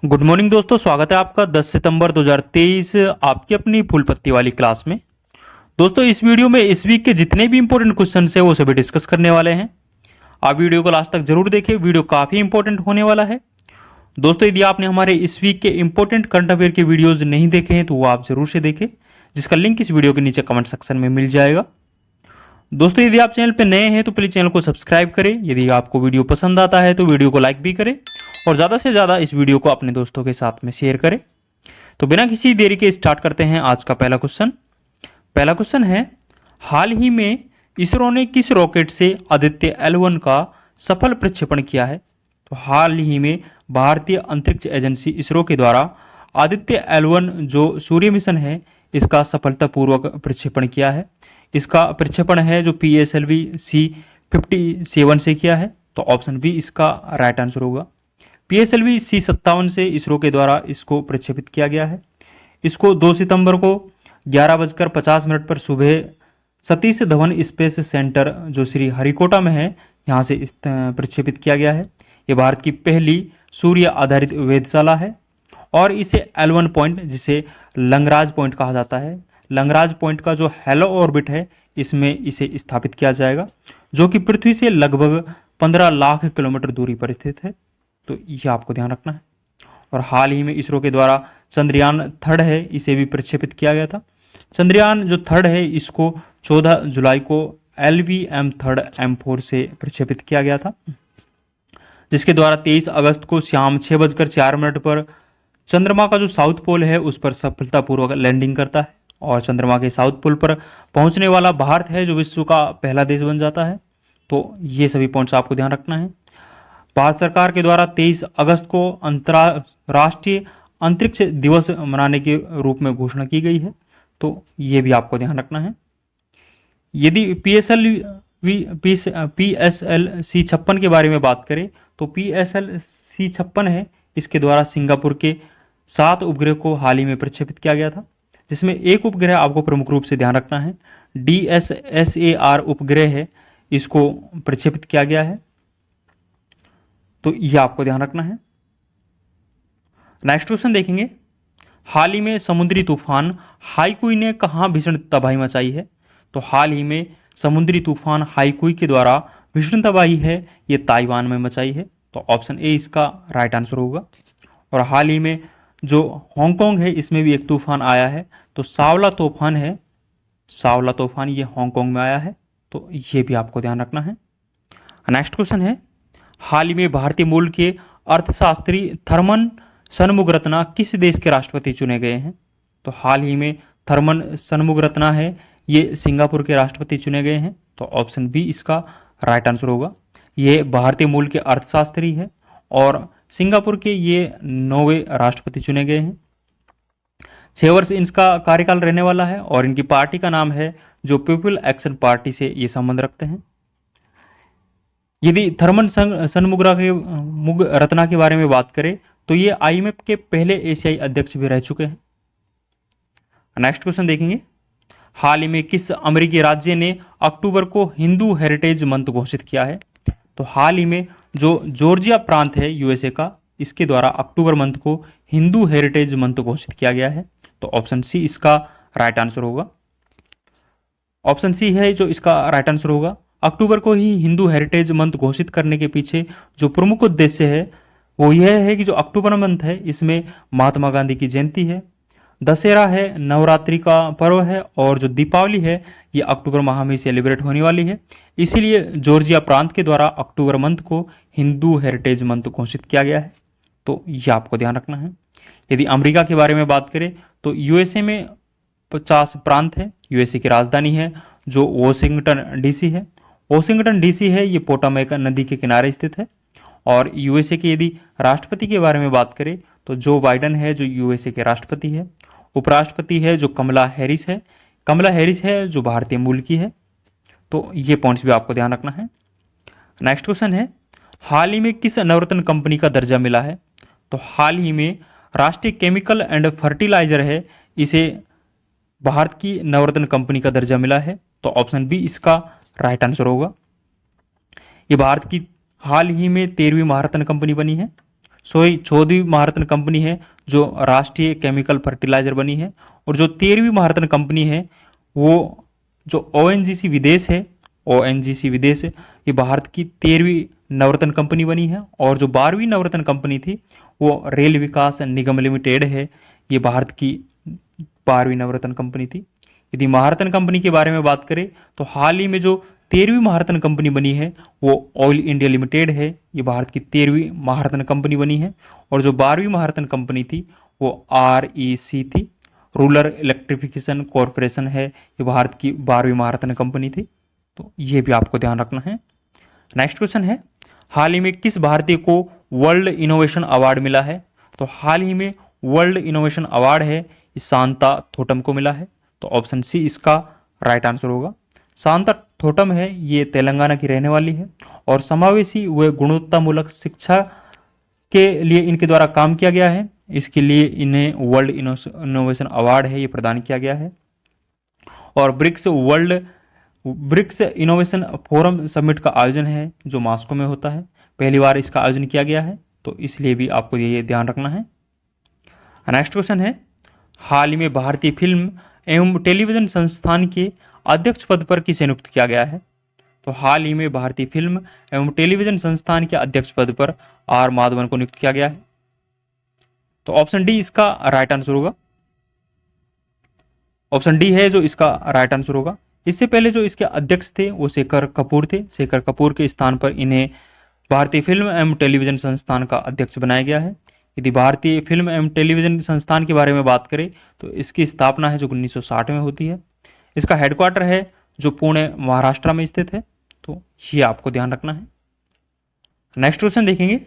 Good morning दोस्तों, स्वागत है आपका 10 सितंबर 2023 आपकी अपनी फूल पत्ती वाली क्लास में। दोस्तों, इस वीडियो में इस वीक के जितने भी इंपॉर्टेंट क्वेश्चन है वो सभी डिस्कस करने वाले हैं। आप वीडियो को लास्ट तक जरूर देखें, वीडियो काफ़ी इंपॉर्टेंट होने वाला है। दोस्तों, यदि आपने हमारे इस वीक के इंपॉर्टेंट करंट अफेयर के वीडियोज नहीं देखे हैं तो वो आप जरूर से देखें, जिसका लिंक इस वीडियो के नीचे कमेंट सेक्शन में मिल जाएगा। दोस्तों, यदि आप चैनल पर नए हैं तो प्लीज़ चैनल को सब्सक्राइब करें। यदि आपको वीडियो पसंद आता है तो वीडियो को लाइक भी करें और ज़्यादा से ज़्यादा इस वीडियो को अपने दोस्तों के साथ में शेयर करें। तो बिना किसी देरी के स्टार्ट करते हैं आज का पहला क्वेश्चन। पहला क्वेश्चन है, हाल ही में इसरो ने किस रॉकेट से आदित्य L1 का सफल प्रक्षेपण किया है? तो हाल ही में भारतीय अंतरिक्ष एजेंसी इसरो के द्वारा आदित्य L1 जो सूर्य मिशन है इसका सफलतापूर्वक प्रक्षेपण किया है। इसका प्रक्षेपण है जो PSLV C57 से किया है। तो ऑप्शन बी इसका राइट आंसर होगा। PSLV C57 से इसरो के द्वारा इसको प्रक्षेपित किया गया है। इसको 2 सितंबर को 11:50 पर सुबह सतीश धवन स्पेस सेंटर जो श्री हरिकोटा में है यहाँ से प्रक्षेपित किया गया है। ये भारत की पहली सूर्य आधारित वेधशाला है और इसे L1 पॉइंट जिसे लंगराज पॉइंट कहा जाता है, लंगराज पॉइंट का जो हेलो ऑर्बिट है इसमें इसे स्थापित किया जाएगा, जो कि पृथ्वी से लगभग 15 लाख किलोमीटर दूरी पर स्थित है। तो ये आपको ध्यान रखना है। और हाल ही में इसरो के द्वारा चंद्रयान थर्ड है इसे भी प्रक्षेपित किया गया था। चंद्रयान जो थर्ड है इसको 14 जुलाई को LVM थर्ड M4 से प्रक्षेपित किया गया था, जिसके द्वारा 23 अगस्त को शाम 6:04 पर चंद्रमा का जो साउथ पोल है उस पर सफलतापूर्वक लैंडिंग करता है और चंद्रमा के साउथ पोल पर पहुंचने वाला भारत है जो विश्व का पहला देश बन जाता है। तो ये सभी पॉइंट्स आपको ध्यान रखना है। भारत सरकार के द्वारा 23 अगस्त को अंतर्राष्ट्रीय अंतरिक्ष दिवस मनाने के रूप में घोषणा की गई है। तो ये भी आपको ध्यान रखना है। यदि PSL C56 के बारे में बात करें तो PSL C56 है इसके द्वारा सिंगापुर के 7 उपग्रह को हाल ही में प्रक्षेपित किया गया था, जिसमें एक उपग्रह आपको प्रमुख रूप से ध्यान रखना है DSSAR उपग्रह है, इसको प्रक्षेपित किया गया है। तो यह आपको ध्यान रखना है। नेक्स्ट क्वेश्चन देखेंगे, हाल ही में समुद्री तूफान हाईकुई ने कहां भीषण तबाही मचाई है? तो हाल ही में समुद्री तूफान हाईकुई के द्वारा भीषण तबाही है ये ताइवान में मचाई है। तो ऑप्शन ए इसका राइट आंसर होगा। और हाल ही में जो हांगकांग है इसमें भी एक तूफान आया है, तो सावला तूफान है, सावला तूफान ये हांगकांग में आया है। तो ये भी आपको ध्यान रखना है। नेक्स्ट क्वेश्चन है, हाल ही में भारतीय मूल के अर्थशास्त्री थर्मन षणमुगरत्ना किस देश के राष्ट्रपति चुने गए हैं? तो हाल ही में थर्मन षणमुगरत्ना है ये सिंगापुर के राष्ट्रपति चुने गए हैं। तो ऑप्शन बी इसका राइट आंसर होगा। ये भारतीय मूल के अर्थशास्त्री है और सिंगापुर के ये 9वें राष्ट्रपति चुने गए हैं। 6 वर्ष इनका कार्यकाल रहने वाला है और इनकी पार्टी का नाम है जो पीपल एक्शन पार्टी से ये संबंध रखते हैं। यदि थर्मन षणमुगरत्ना के बारे में बात करें तो ये IMF के पहले एशियाई अध्यक्ष भी रह चुके हैं। नेक्स्ट क्वेश्चन देखेंगे, हाल ही में किस अमेरिकी राज्य ने अक्टूबर को हिंदू हेरिटेज मंथ घोषित किया है? तो हाल ही में जो जॉर्जिया प्रांत है USA का, इसके द्वारा अक्टूबर मंथ को हिंदू हेरिटेज मंथ घोषित किया गया है। तो ऑप्शन सी इसका राइट आंसर होगा। ऑप्शन सी है जो इसका राइट आंसर होगा। अक्टूबर को ही हिंदू हेरिटेज मंथ घोषित करने के पीछे जो प्रमुख उद्देश्य है वो यह है कि जो अक्टूबर मंथ है इसमें महात्मा गांधी की जयंती है, दशहरा है, नवरात्रि का पर्व है और जो दीपावली है ये अक्टूबर माह में सेलिब्रेट होने वाली है। इसीलिए जॉर्जिया प्रांत के द्वारा अक्टूबर मंथ को हिंदू हेरिटेज मंथ घोषित किया गया है। तो ये आपको ध्यान रखना है। यदि अमेरिका के बारे में बात करें तो USA में 50 प्रांत है। USA की राजधानी है जो वॉशिंगटन DC है। वॉशिंगटन DC है ये पोटामेक नदी के किनारे स्थित है। और USA के यदि राष्ट्रपति के बारे में बात करें तो जो बाइडन है जो USA के राष्ट्रपति है। उपराष्ट्रपति है जो कमला हैरिस है, कमला हैरिस है जो भारतीय मूल की है। तो ये पॉइंट्स भी आपको ध्यान रखना है। नेक्स्ट क्वेश्चन है, हाल ही में किस नवरत्न कंपनी का दर्जा मिला है? तो हाल ही में राष्ट्रीय केमिकल एंड फर्टिलाइजर है इसे भारत की नवरत्न कंपनी का दर्जा मिला है। तो ऑप्शन बी इसका राइट आंसर होगा। ये भारत की हाल ही में 13वीं महारत्न कंपनी बनी है। सोई 14वीं महारत्न कंपनी है जो राष्ट्रीय केमिकल फर्टिलाइजर बनी है। और जो 13वीं महारत्न कंपनी है वो जो ओएनजीसी विदेश है, ओएनजीसी विदेश ये भारत की 13वीं नवरत्न कंपनी बनी है। और जो 12वीं नवरत्न कंपनी थी वो रेल विकास निगम लिमिटेड है, ये भारत की 12वीं नवरत्न कंपनी थी। यदि महारत्न कंपनी के बारे में बात करें तो हाल ही में जो 13वीं महारत्न कंपनी बनी है वो ऑयल इंडिया लिमिटेड है, ये भारत की 13वीं महारत्न कंपनी बनी है। और जो 12वीं महारत्न कंपनी थी वो REC थी, रूरल इलेक्ट्रिफिकेशन कॉरपोरेशन है, ये भारत की 12वीं महारत्न कंपनी थी। तो ये भी आपको ध्यान रखना है। नेक्स्ट क्वेश्चन है, हाल ही में किस भारतीय को वर्ल्ड इनोवेशन अवार्ड मिला है? तो हाल ही में वर्ल्ड इनोवेशन अवार्ड है शांता थोटम को मिला है। तो ऑप्शन सी इसका राइट आंसर होगा। शांता थोटम है ये तेलंगाना की रहने वाली है और समावेशी व गुणवत्तामूलक शिक्षा के लिए इनके द्वारा काम किया गया है, इसके लिए इन्हें वर्ल्ड इनोवेशन अवार्ड है ये प्रदान किया गया है। और ब्रिक्स इनोवेशन फोरम समिट का आयोजन है जो मॉस्को में होता है, पहली बार इसका आयोजन किया गया है, तो इसलिए भी आपको ये ध्यान रखना है। नेक्स्ट क्वेश्चन है, हाल ही में भारतीय फिल्म एवं टेलीविजन संस्थान के अध्यक्ष पद पर किसे नियुक्त किया गया है? तो हाल ही में भारतीय फिल्म एवं टेलीविजन संस्थान के अध्यक्ष पद पर R माधवन को नियुक्त किया गया है। तो ऑप्शन डी इसका राइट आंसर होगा। ऑप्शन डी है जो इसका राइट आंसर होगा। इससे पहले जो इसके अध्यक्ष थे वो शेखर कपूर थे, शेखर कपूर के स्थान पर इन्हें भारतीय फिल्म एवं टेलीविजन संस्थान का अध्यक्ष बनाया गया है। यदि भारतीय फिल्म एवं टेलीविजन संस्थान के बारे में बात करें तो इसकी स्थापना है जो 1960 में होती है। इसका हेडक्वार्टर है जो पुणे महाराष्ट्र में स्थित है, तो ये आपको ध्यान रखना है। नेक्स्ट क्वेश्चन देखेंगे,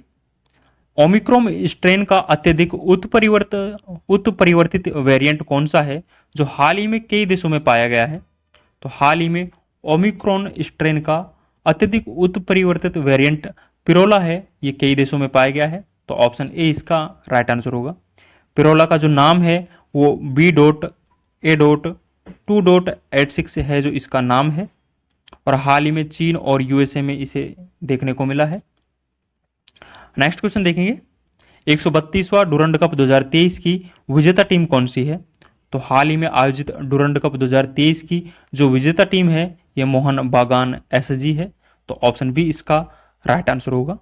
ओमिक्रॉन स्ट्रेन का अत्यधिक उत्परिवर्तित वेरिएंट कौन सा है जो हाल ही में कई देशों में पाया गया है? तो हाल ही में ओमिक्रॉन स्ट्रेन का अत्यधिक उत्परिवर्तित वेरिएंट पिरोला है, ये कई देशों में पाया गया है। तो ऑप्शन ए इसका राइट आंसर होगा। पिरोला का जो नाम है वो B.A.2.86 है जो इसका नाम है और हाल ही में चीन और USA में इसे देखने को मिला है। नेक्स्ट क्वेश्चन देखेंगे, 132वां डुरंड कप 2023 की विजेता टीम कौन सी है? तो हाल ही में आयोजित डुरंड कप 2023 की जो विजेता टीम है यह मोहन बागान SG है। तो ऑप्शन बी इसका राइट आंसर होगा।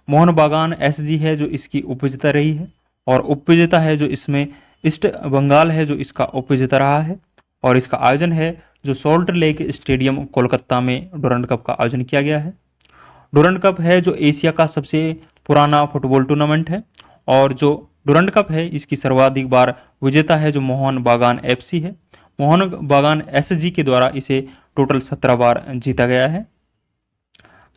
मोहन बागान SG है जो इसकी उपविजेता रही है और उपविजेता है जो इसमें ईस्ट बंगाल है जो इसका उपविजेता रहा है। और इसका आयोजन है जो सॉल्ट लेक स्टेडियम कोलकाता में डुरंड कप का आयोजन किया गया है। डुरंड कप है जो एशिया का सबसे पुराना फुटबॉल टूर्नामेंट है और जो डुरंड कप है इसकी सर्वाधिक बार विजेता है जो मोहन बागान FC है। मोहन बागान SG के द्वारा इसे टोटल 17 बार जीता गया है।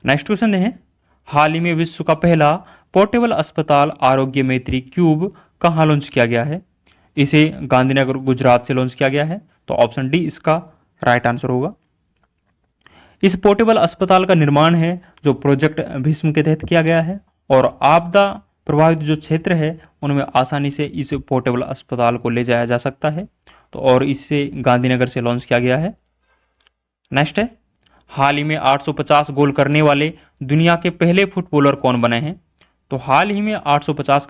नेक्स्ट क्वेश्चन है, हाल ही में विश्व का पहला पोर्टेबल अस्पताल आरोग्य मैत्री क्यूब कहाँ लॉन्च किया गया है? इसे गांधीनगर गुजरात से लॉन्च किया गया है। तो ऑप्शन डी इसका राइट आंसर होगा। इस पोर्टेबल अस्पताल का निर्माण है जो प्रोजेक्ट भीष्म के तहत किया गया है और आपदा प्रभावित जो क्षेत्र है उनमें आसानी से इस पोर्टेबल अस्पताल को ले जाया जा सकता है। तो और इसे गांधीनगर से लॉन्च किया गया है। नेक्स्ट है, हाल ही में 850 गोल करने वाले दुनिया के पहले फुटबॉलर कौन बने हैं? तो हाल ही में 850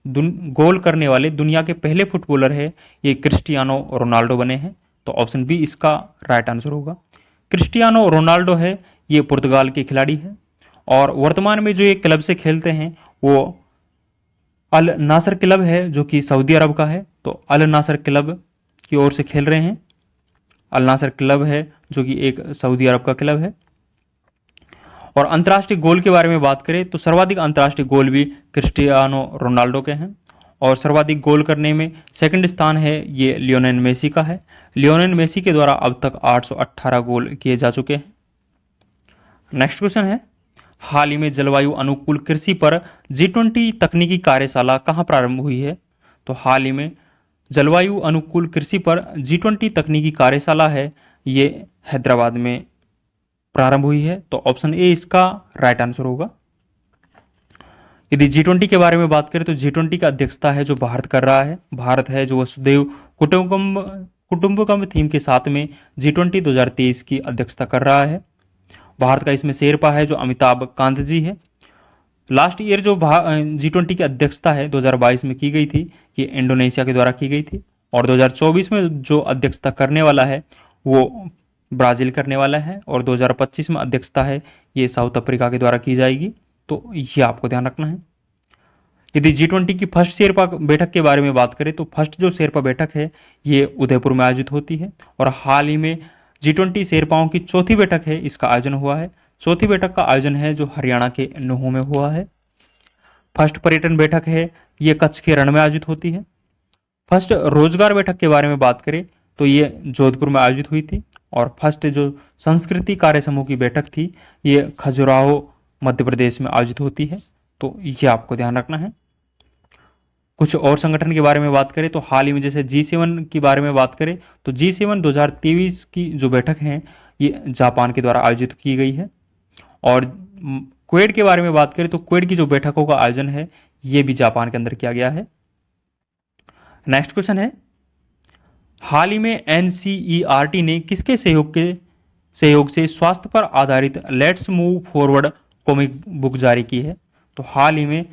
गोल करने वाले दुनिया के पहले फुटबॉलर है ये क्रिस्टियानो रोनाल्डो बने हैं। तो ऑप्शन बी इसका राइट आंसर होगा। क्रिस्टियानो रोनाल्डो है ये पुर्तगाल के खिलाड़ी है और वर्तमान में जो ये क्लब से खेलते हैं वो अल नासर क्लब है जो कि सऊदी अरब का है। तो अल नासर क्लब की ओर से खेल रहे हैं। अल नासर क्लब है जो कि एक सऊदी अरब का क्लब है। और अंतर्राष्ट्रीय गोल के बारे में बात करें तो सर्वाधिक अंतर्राष्ट्रीय गोल भी क्रिस्टियानो रोनाल्डो के हैं और सर्वाधिक गोल करने में सेकंड स्थान है ये लियोनेल मेसी का है। लियोनेल मेसी के द्वारा अब तक 818 गोल किए जा चुके हैं। नेक्स्ट क्वेश्चन है, हाल ही में जलवायु अनुकूल कृषि पर G20 तकनीकी कार्यशाला कहाँ प्रारंभ हुई है? तो हाल ही में जलवायु अनुकूल कृषि पर G20 तकनीकी कार्यशाला है ये हैदराबाद में प्रारंभ हुई है। तो ऑप्शन ए इसका राइट आंसर होगा। यदि G20 के बारे में बात करें तो G20 का अध्यक्षता है जो भारत कर रहा है। भारत है जो वसुधैव कुटुंबकम थीम के साथ में G20 2023 की अध्यक्षता कर रहा है। भारत का इसमें शेरपा है जो अमिताभ कांत जी है। लास्ट ईयर जो G20 की अध्यक्षता है 2022 में की गई थी, ये इंडोनेशिया के द्वारा की गई थी। और 2024 में जो अध्यक्षता करने वाला है वो ब्राज़ील करने वाला है। और 2025 में अध्यक्षता है ये साउथ अफ्रीका के द्वारा की जाएगी। तो ये आपको ध्यान रखना है। यदि G20 की फर्स्ट शेरपा बैठक के बारे में बात करें तो फर्स्ट जो शेरपा बैठक है ये उदयपुर में आयोजित होती है। और हाल ही में G20 शेरपाओं की चौथी बैठक है, इसका आयोजन हुआ है। चौथी बैठक का आयोजन है जो हरियाणा के नुहू में हुआ है। फर्स्ट पर्यटन बैठक है ये कच्छ के रण में आयोजित होती है। फर्स्ट रोजगार बैठक के बारे में बात करें तो ये जोधपुर में आयोजित हुई थी। और फर्स्ट जो संस्कृति कार्य समूह की बैठक थी ये खजुराहो मध्य प्रदेश में आयोजित होती है। तो ये आपको ध्यान रखना है। कुछ और संगठन के बारे में बात करें तो हाल ही में जैसे G7 के बारे में बात करें तो G7 2023 की जो बैठक है ये जापान के द्वारा आयोजित की गई है। और क्वेड के बारे में बात करें तो क्वेड की जो बैठकों का आयोजन है ये भी जापान के अंदर किया गया है। नेक्स्ट क्वेश्चन है, हाल ही में NCERT ने किसके सहयोग से स्वास्थ्य पर आधारित let's move forward comic book जारी की है? तो हाल ही में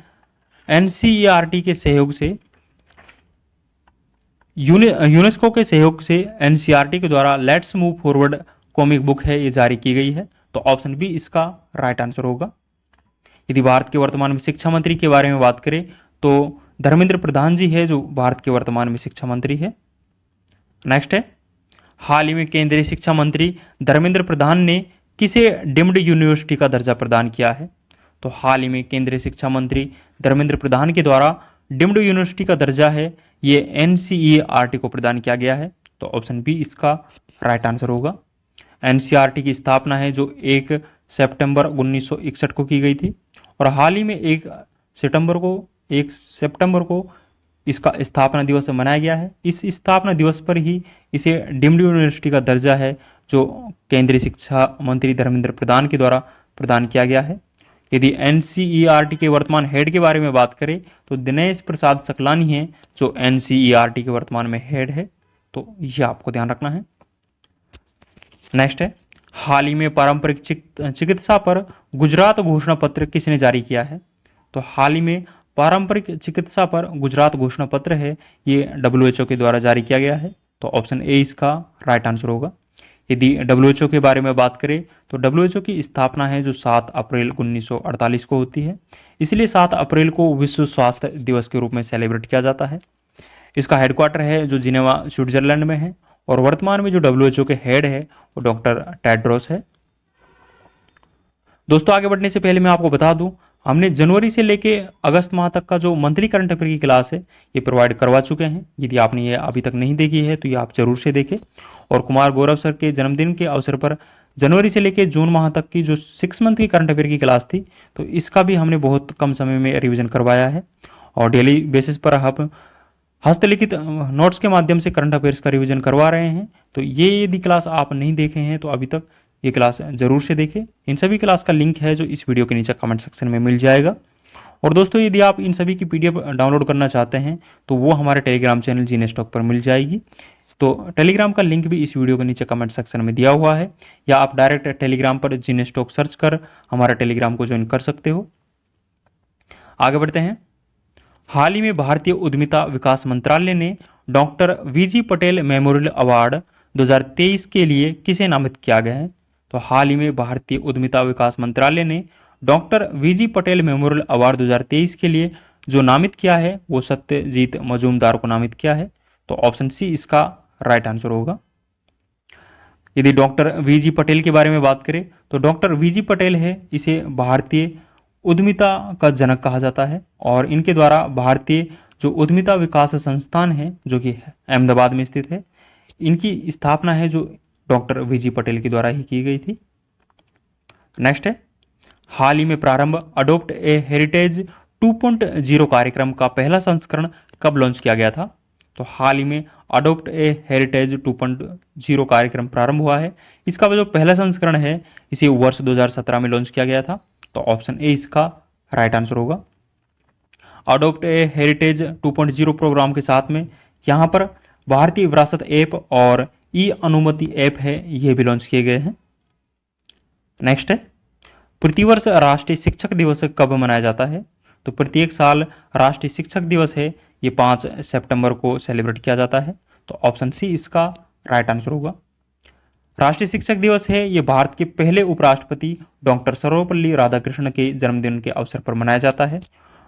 NCERT के सहयोग से यूनेस्को के सहयोग से NCERT के द्वारा let's move forward comic book है ये जारी की गई है। तो ऑप्शन बी इसका राइट आंसर होगा। यदि भारत के वर्तमान में शिक्षा मंत्री के बारे में बात करें तो धर्मेंद्र प्रधान जी है जो भारत के वर्तमान में शिक्षा मंत्री है। नेक्स्ट है, हाल ही में केंद्रीय शिक्षा मंत्री धर्मेंद्र प्रधान ने किसे डीम्ड यूनिवर्सिटी का दर्जा प्रदान किया है? तो हाल ही में केंद्रीय शिक्षा मंत्री धर्मेंद्र प्रधान के द्वारा डीम्ड यूनिवर्सिटी का दर्जा है ये NCERT को प्रदान किया गया है। तो ऑप्शन बी इसका राइट आंसर होगा। NCERT की स्थापना है जो 1 सितंबर 1961 को की गई थी। और हाल ही में 1 सितंबर को इसका स्थापना दिवस मनाया गया है। इस स्थापना दिवस पर ही इसे डीम्ड यूनिवर्सिटी का दर्जा है जो केंद्रीय शिक्षा मंत्री धर्मेंद्र प्रधान के द्वारा प्रदान किया गया है। यदि NCERT के वर्तमान हेड के बारे में बात करें तो दिनेश प्रसाद सकलानी है जो NCERT के वर्तमान में हेड है। तो ये आपको ध्यान रखना है। नेक्स्ट है, हाल ही में पारंपरिक चिकित्सा पर गुजरात घोषणा पत्र किसने जारी किया है? तो हाल ही में पारंपरिक चिकित्सा पर गुजरात घोषणा पत्र है ये WHO के द्वारा जारी किया गया है। तो ऑप्शन ए इसका राइट आंसर होगा। यदि WHO के बारे में बात करें तो WHO की स्थापना है जो 7 अप्रैल 1948 को होती है। इसलिए 7 अप्रैल को विश्व स्वास्थ्य दिवस के रूप में सेलिब्रेट किया जाता है। इसका हेडक्वार्टर है जो जिनेवा स्विट्जरलैंड में है। और वर्तमान में जो WHO के हेड है वो डॉक्टर टेड्रोस है। दोस्तों आगे बढ़ने से पहले मैं आपको बता दूं, हमने जनवरी से लेके अगस्त माह तक का जो मंथली करंट अफेयर की क्लास है ये प्रोवाइड करवा चुके हैं। यदि आपने ये अभी तक नहीं देखी है तो ये आप जरूर से देखें। और कुमार गौरव सर के जन्मदिन के अवसर पर जनवरी से लेके जून माह तक की जो 6 मंथ की करंट अफेयर की क्लास थी तो इसका भी हमने बहुत कम समय में रिविजन करवाया है। और डेली बेसिस पर हम हस्तलिखित नोट्स के माध्यम से करंट अफेयर्स का रिवीजन करवा रहे हैं। तो ये यदि क्लास आप नहीं देखे हैं तो अभी तक ये क्लास जरूर से देखें। इन सभी क्लास का लिंक है जो इस वीडियो के नीचे कमेंट सेक्शन में मिल जाएगा। और दोस्तों यदि आप इन सभी की PDF डाउनलोड करना चाहते हैं तो वो हमारे टेलीग्राम चैनल जीनेस्टॉक पर मिल जाएगी। तो टेलीग्राम का लिंक भी इस वीडियो के नीचे कमेंट सेक्शन में दिया हुआ है, या आप डायरेक्ट टेलीग्राम पर जीनेस्टॉक सर्च कर हमारा टेलीग्राम को ज्वाइन कर सकते हो। आगे बढ़ते हैं। हाल ही में भारतीय उद्यमिता विकास मंत्रालय ने doctor VG Patel memorial award 2023 के लिए किसे नामित किया गया है? तो हाल ही में भारतीय उद्यमिता विकास मंत्रालय ने doctor VG Patel memorial award 2023 के लिए जो नामित किया है वो सत्यजीत मजूमदार को नामित किया है। तो ऑप्शन सी इसका राइट आंसर होगा। यदि डॉक्टर VG पटेल के बारे में बात करें तो डॉक्टर VG पटेल है इसे भारतीय उद्यमिता का जनक कहा जाता है। और इनके द्वारा भारतीय जो उद्यमिता विकास संस्थान है जो कि अहमदाबाद में स्थित है, इनकी स्थापना है जो डॉक्टर VG पटेल के द्वारा ही की गई थी। नेक्स्ट है, हाल ही में प्रारंभ अडोप्ट ए हेरिटेज 2.0 कार्यक्रम का पहला संस्करण कब लॉन्च किया गया था? तो हाल ही में अडोप्ट ए हेरिटेज 2.0 कार्यक्रम प्रारंभ हुआ है। इसका जो पहला संस्करण है इसे वर्ष 2017 में लॉन्च किया गया था। तो ऑप्शन ए इसका राइट आंसर होगा। अडोप्ट ए हेरिटेज 2.0 प्रोग्राम के साथ में यहाँ पर भारतीय विरासत ऐप और ई अनुमति ऐप है, ये भी लॉन्च किए गए हैं। नेक्स्ट है, प्रतिवर्ष राष्ट्रीय शिक्षक दिवस कब मनाया जाता है? तो प्रत्येक साल राष्ट्रीय शिक्षक दिवस है ये 5 सितंबर को सेलिब्रेट किया जाता है। तो ऑप्शन सी इसका राइट आंसर होगा। राष्ट्रीय शिक्षक दिवस है ये भारत के पहले उपराष्ट्रपति डॉक्टर सर्वपल्ली राधाकृष्णन के जन्मदिन के अवसर पर मनाया जाता है।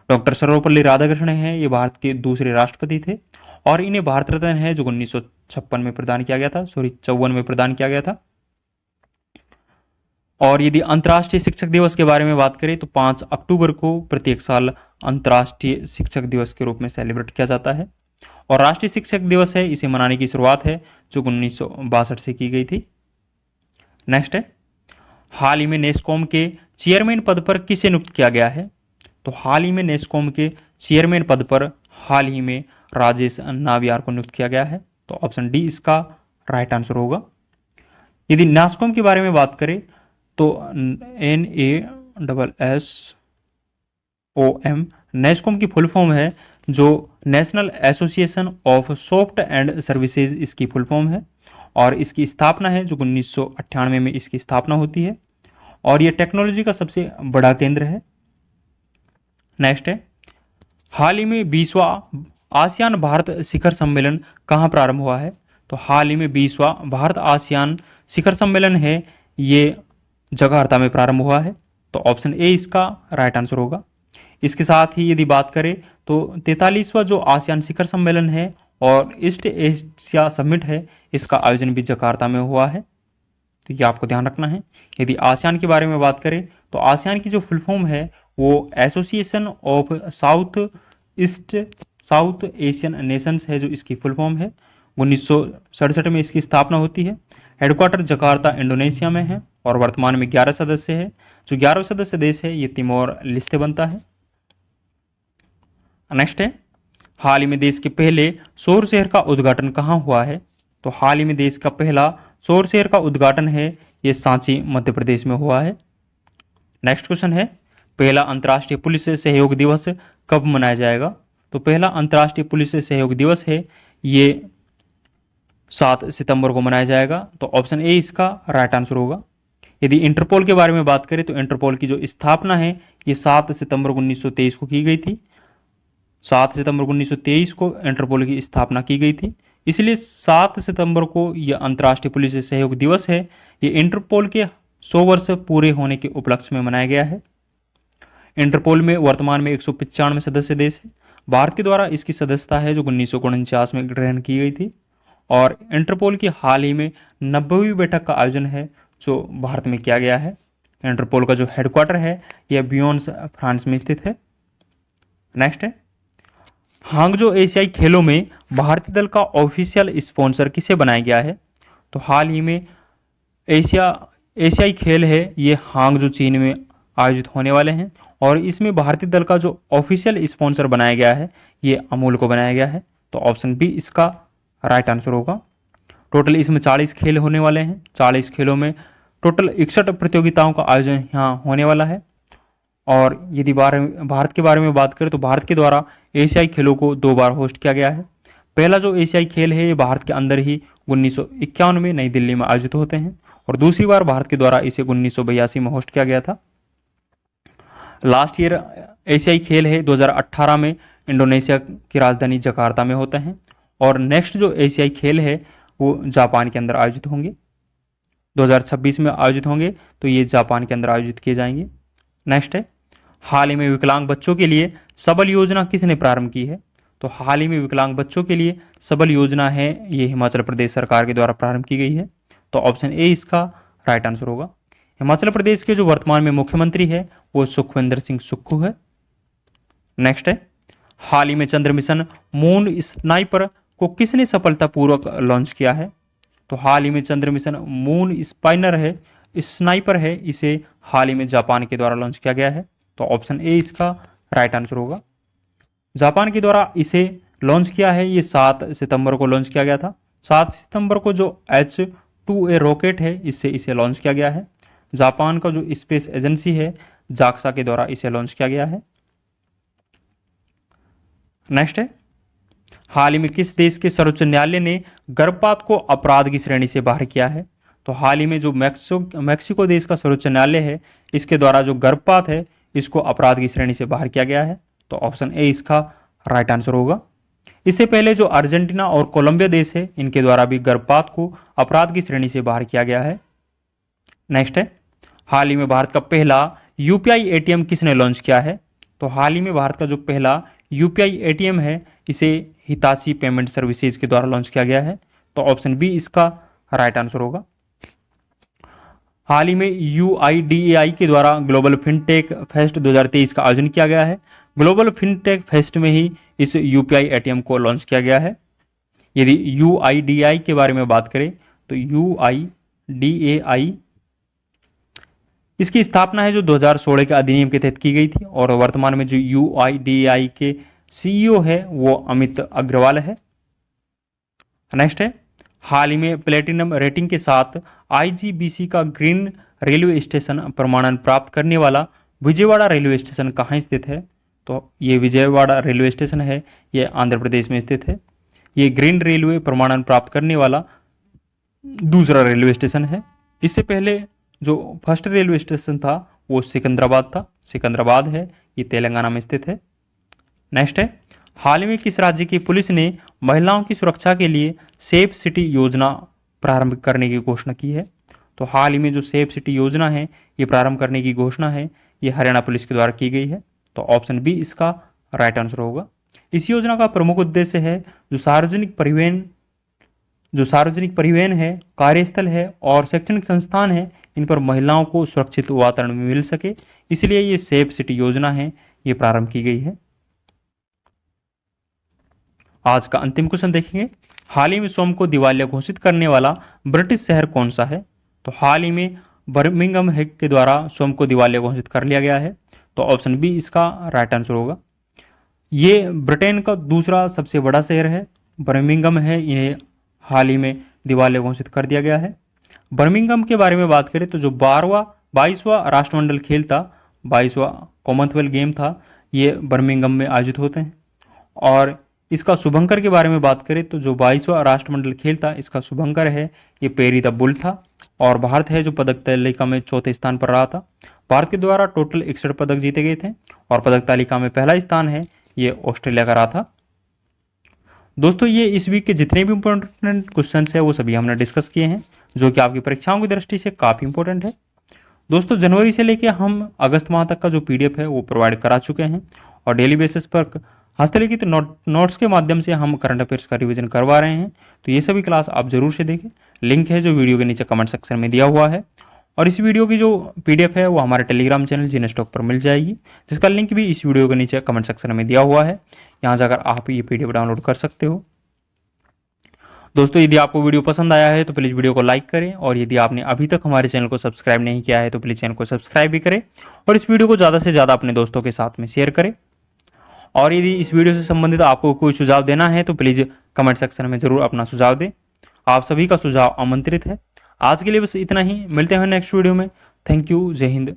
डॉक्टर सर्वपल्ली राधाकृष्णन है ये भारत के दूसरे राष्ट्रपति थे और इन्हें भारत रत्न है जो 1956 में प्रदान किया गया था, 54 में प्रदान किया गया था। और यदि अंतर्राष्ट्रीय शिक्षक दिवस के बारे में बात करें तो 5 अक्टूबर को प्रत्येक साल अंतर्राष्ट्रीय शिक्षक दिवस के रूप में सेलिब्रेट किया जाता है। और राष्ट्रीय शिक्षक दिवस है इसे मनाने की शुरुआत है जो 1962 से की गई थी। नेक्स्ट है, हाल ही में नेस्कॉम के चेयरमैन पद पर किसे नियुक्त किया गया है? तो हाल ही में नेस्कॉम के चेयरमैन पद पर हाल ही में राजेश नावियार को नियुक्त किया गया है। तो ऑप्शन डी इसका राइट आंसर होगा। यदि नेस्कॉम के बारे में बात करें तो NASSOM नेस्कॉम की फुल फॉर्म है जो national association of soft and services इसकी फुल फॉर्म है और इसकी स्थापना है जो 1998 में इसकी स्थापना होती है और ये टेक्नोलॉजी का सबसे बड़ा केंद्र है। नेक्स्ट है, हाल ही में 20वां आसियान भारत शिखर सम्मेलन कहाँ प्रारंभ हुआ है? तो हाल ही में 20वां भारत आसियान शिखर सम्मेलन है ये जकार्ता में प्रारंभ हुआ है। तो ऑप्शन ए इसका राइट आंसर होगा। इसके साथ ही यदि बात करें तो 43वां जो आसियान शिखर सम्मेलन है और ईस्ट एशिया समिट है इसका आयोजन भी जकार्ता में हुआ है। तो ये आपको ध्यान रखना है। यदि आसियान के बारे में बात करें तो आसियान की जो फुल फॉर्म है वो association of south Asian Nations है जो इसकी फुल फॉर्म है। 1967 में इसकी स्थापना होती है। हेडक्वार्टर जकार्ता इंडोनेशिया में है और वर्तमान में 11 सदस्य है। जो 11 सदस्य देश है ये तिमोर लिस्ते बनता है। नेक्स्ट है, हाल ही में देश के पहले सौर शहर का उद्घाटन कहाँ हुआ है? तो हाल ही में देश का पहला सौर शहर का उद्घाटन है ये सांची मध्य प्रदेश में हुआ है। नेक्स्ट क्वेश्चन है, पहला अंतर्राष्ट्रीय पुलिस सहयोग दिवस कब मनाया जाएगा? तो पहला अंतर्राष्ट्रीय पुलिस सहयोग दिवस है ये 7 सितंबर को मनाया जाएगा। तो ऑप्शन ए इसका राइट आंसर होगा। यदि इंटरपोल के बारे में बात करें तो इंटरपोल की जो स्थापना है ये 7 सितंबर 1923 को की गई थी। 7 सितंबर 1923 को इंटरपोल की स्थापना की गई थी, इसलिए 7 सितंबर को यह अंतर्राष्ट्रीय पुलिस सहयोग दिवस है ये इंटरपोल के 100 वर्ष पूरे होने के उपलक्ष्य में मनाया गया है। इंटरपोल में वर्तमान में 195 सदस्य देश है। भारत के द्वारा इसकी सदस्यता है जो 1949 में ग्रहण की गई थी और इंटरपोल की हाल ही में 90वीं बैठक का आयोजन है जो भारत में किया गया है। इंटरपोल का जो हेडक्वार्टर है यह बियोन्स फ्रांस में स्थित है। नेक्स्ट है, हांगजो एशियाई खेलों में भारतीय दल का ऑफिशियल स्पॉन्सर किसे बनाया गया है? तो हाल ही में एशियाई खेल है ये हांगजो चीन में आयोजित होने वाले हैं और इसमें भारतीय दल का जो ऑफिशियल स्पॉन्सर बनाया गया है ये अमूल को बनाया गया है। तो ऑप्शन बी इसका राइट आंसर होगा। टोटल इसमें 40 खेल होने वाले हैं। 40 खेलों में टोटल 61 प्रतियोगिताओं का आयोजन यहाँ होने वाला है। और यदि भारत के बारे में बात करें तो भारत के द्वारा एशियाई खेलों को 2 बार होस्ट किया गया है। पहला जो एशियाई खेल है ये भारत के अंदर ही 1951 में नई दिल्ली में आयोजित होते हैं और दूसरी बार भारत के द्वारा इसे 1982 में होस्ट किया गया था। लास्ट ईयर एशियाई खेल है 2018 में इंडोनेशिया की राजधानी जकार्ता में होते हैं और नेक्स्ट जो एशियाई खेल है वो जापान के अंदर आयोजित होंगे। 2026 में आयोजित होंगे तो ये जापान के अंदर आयोजित किए जाएंगे। नेक्स्ट है, हाल ही में विकलांग बच्चों के लिए सबल योजना किसने प्रारंभ की है? तो हाल ही में विकलांग बच्चों के लिए सबल योजना है ये हिमाचल प्रदेश सरकार के द्वारा प्रारंभ की गई है। तो ऑप्शन ए इसका राइट आंसर होगा। हिमाचल प्रदेश के जो वर्तमान में मुख्यमंत्री है वो सुखविंदर सिंह सुक्खू है। नेक्स्ट है, हाल ही में चंद्र मिशन मून स्नाइपर को किसने सफलतापूर्वक लॉन्च किया है? तो हाल ही में चंद्र मिशन मून स्नाइपर है इसे हाल ही में जापान के द्वारा लॉन्च किया गया है। तो ऑप्शन ए इसका राइट आंसर होगा। जापान के द्वारा इसे लॉन्च किया है ये 7 सितंबर को लॉन्च किया गया था। 7 सितंबर को जो H-2A रॉकेट है इससे इसे लॉन्च किया गया है। जापान का जो स्पेस एजेंसी है जाक्सा के द्वारा इसे लॉन्च किया गया है। नेक्स्ट है, हाल ही में किस देश के सर्वोच्च न्यायालय ने गर्भपात को अपराध की श्रेणी से बाहर किया है? तो तो हाल ही में जो मैक्सिको देश का सर्वोच्च न्यायालय है, इसके द्वारा जो गर्भपात है इसको अपराध की श्रेणी से बाहर किया गया है। तो ऑप्शन ए इसका राइट आंसर होगा। इससे पहले जो अर्जेंटीना और कोलंबिया देश है, इनके द्वारा भी गर्भपात को अपराध की श्रेणी से बाहर किया गया है। नेक्स्ट है, हाल ही में भारत का पहला यूपीआई एटीएम किसने लॉन्च किया है? तो हाल ही में भारत का जो पहला यूपीआई एटीएम है, इसे हिताची पेमेंट सर्विसेज के द्वारा लॉन्च किया गया है। तो ऑप्शन बी इसका राइट आंसर होगा। हाल ही में यूआईडीएआई के द्वारा ग्लोबल फिनटेक फेस्ट 2023 का आयोजन किया गया है। ग्लोबल फिनटेक फेस्ट में ही इस यूपीआई एटीएम को लॉन्च किया गया है। यदि यूआईडीएआई के बारे में बात करें तो यूआईडीएआई इसकी स्थापना है जो 2016 के अधिनियम के तहत की गई थी, और वर्तमान में जो यूआईडीएआई के सीईओ है वो अमित अग्रवाल है। नेक्स्ट है, हाल ही में प्लेटिनम रेटिंग के साथ आईजीबीसी का ग्रीन रेलवे स्टेशन प्रमाणन प्राप्त करने वाला विजयवाड़ा रेलवे स्टेशन कहाँ स्थित है? तो ये विजयवाड़ा रेलवे स्टेशन है, ये आंध्र प्रदेश में स्थित है। ये ग्रीन रेलवे प्रमाणन प्राप्त करने वाला दूसरा रेलवे स्टेशन है। इससे पहले जो फर्स्ट रेलवे स्टेशन था वो सिकंदराबाद था, सिकंदराबाद है, ये तेलंगाना में स्थित है। नेक्स्ट है, हाल ही में किस राज्य की पुलिस ने महिलाओं की सुरक्षा के लिए सेफ सिटी योजना प्रारंभ करने की घोषणा की है? तो हाल ही में जो सेफ सिटी योजना है ये प्रारंभ करने की घोषणा है, ये हरियाणा पुलिस के द्वारा की गई है। तो ऑप्शन बी इसका राइट आंसर होगा। इस योजना का प्रमुख उद्देश्य है जो सार्वजनिक परिवहन है, कार्यस्थल है और शैक्षणिक संस्थान है, इन पर महिलाओं को सुरक्षित वातावरण में मिल सके, इसलिए ये सेफ सिटी योजना है ये प्रारंभ की गई है। आज का अंतिम क्वेश्चन देखेंगे, हाल ही में सोम को दिवालिया घोषित करने वाला ब्रिटिश शहर कौन सा है? तो हाल ही में बर्मिंघम के द्वारा सोम को दिवालिया घोषित कर लिया गया है। तो ऑप्शन बी इसका राइट आंसर होगा। ये ब्रिटेन का दूसरा सबसे बड़ा शहर है, बर्मिंघम है, इन्हें हाल ही में दिवालिया घोषित कर दिया गया है। बर्मिंघम के बारे में बात करें तो जो 22वां राष्ट्रमंडल खेल था, 22वां कॉमनवेल्थ गेम था, ये बर्मिंघम में आयोजित होते हैं। और इसका शुभंकर के बारे में बात करें तो जो 22वां राष्ट्रमंडल खेल था, इसका शुभंकर है ये पेरी द बुल था। और भारत है जो पदक तालिका में चौथे स्थान पर रहा था। भारत के द्वारा टोटल 61 पदक जीते गए थे, और पदक तालिका में पहला स्थान है ये ऑस्ट्रेलिया का रहा था। दोस्तों, ये इस वीक के जितने भी इंपॉर्टेंट क्वेश्चन है वो सभी हमने डिस्कस किए हैं, जो कि आपकी परीक्षाओं की दृष्टि से काफ़ी इंपॉर्टेंट है। दोस्तों, जनवरी से लेकर हम अगस्त माह तक का जो PDF है वो प्रोवाइड करा चुके हैं, और डेली बेसिस पर हस्तलिखित नोट्स के माध्यम से हम करंट अफेयर्स का रिवीजन करवा रहे हैं। तो ये सभी क्लास आप जरूर से देखें, लिंक है जो वीडियो के नीचे कमेंट सेक्शन में दिया हुआ है। और इस वीडियो की जो PDF है वो हमारे टेलीग्राम चैनल जीनेस्टॉक पर मिल जाएगी, जिसका लिंक भी इस वीडियो के नीचे कमेंट सेक्शन में दिया हुआ है। यहाँ जाकर आप ये PDF डाउनलोड कर सकते हो। दोस्तों, यदि आपको वीडियो पसंद आया है तो प्लीज़ वीडियो को लाइक करें, और यदि आपने अभी तक हमारे चैनल को सब्सक्राइब नहीं किया है तो प्लीज़ चैनल को सब्सक्राइब भी करें, और इस वीडियो को ज़्यादा से ज़्यादा अपने दोस्तों के साथ में शेयर करें। और यदि इस वीडियो से संबंधित आपको कोई सुझाव देना है तो प्लीज़ कमेंट सेक्शन में ज़रूर अपना सुझाव दें। आप सभी का सुझाव आमंत्रित है। आज के लिए बस इतना ही, मिलते हैं नेक्स्ट वीडियो में। थैंक यू, जय हिंद।